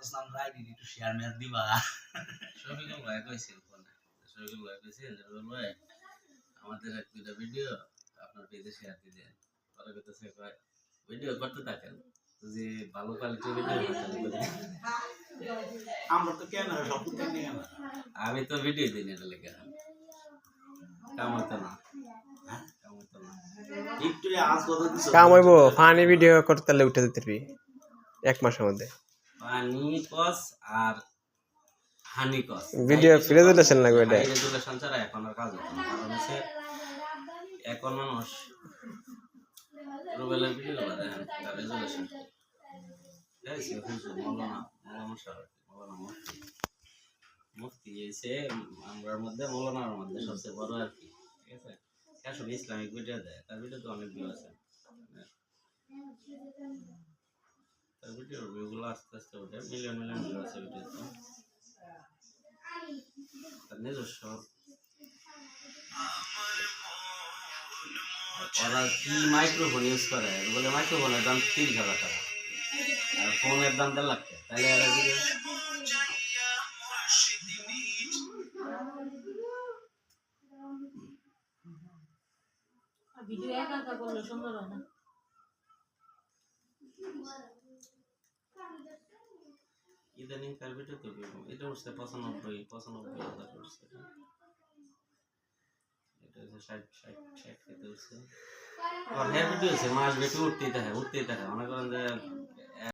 ইসলাম রায় দিদি একটু শেয়ার মেয়ার দিবা শফিকুল ভাই কইছিল ফোনে শফিকুল ভাই কইছিল ভাই আমাদের এক দুইটা ভিডিও আপনার পেজে শেয়ার দিবেন পরে কইতেছে কয় ভিডিও করতে থাকেন যে ভালো কোয়ালিটির ভিডিও আমরা তো ক্যামেরা সব করতে নেই আমি তো ভিডিও দিই না এটা লেগে কামাতো না একটু আজ কথা দিছো কাম হইব ফানি ভিডিও করতে উঠে দিতে পারবি এক মাসের মধ্যে পানি কস আর হানি কস ভিডিও রেজুলেশন লাগবে এটা রেজুলেশন ছাড়া এখন আর কাজ হচ্ছে না কারণ হচ্ছে এখন মানুষ রুবেলের ভিডিও দেখেন তার রেজুলেশন মুফতি এসে আমরার মধ্যে মৌলানার মধ্যে সবচেয়ে বড় আর কি ঠিক আছে আসলে ইসলামিক ভিডিও দেয় তার ভিডিও তো অনেক ভিউ আছে তার ভিডিওর ভিউগুলো আস্তে আস্তে ওঠে মিলিয়ন মিলিয়ন ভিউ আছে ভিডিও তো তার নিজস্ব ওরা কি মাইক্রোফোন ইউজ করে বলে মাইক্রোফোনের দাম 30,000 টাকা আর ফোনের দাম 1.5 লাখ টাকা তাহলে এরা ভিডিও একা একা করলে সুন্দর হয় না ইদানিং তার ভিডিও তো এটা উঠছে 95,000 উঠছে এটা হচ্ছে 60 খেতে উঠছে আর হ্যাঁ ভিডিও আছে মাস বেশি উঠতেই থাকে মনে করেন যে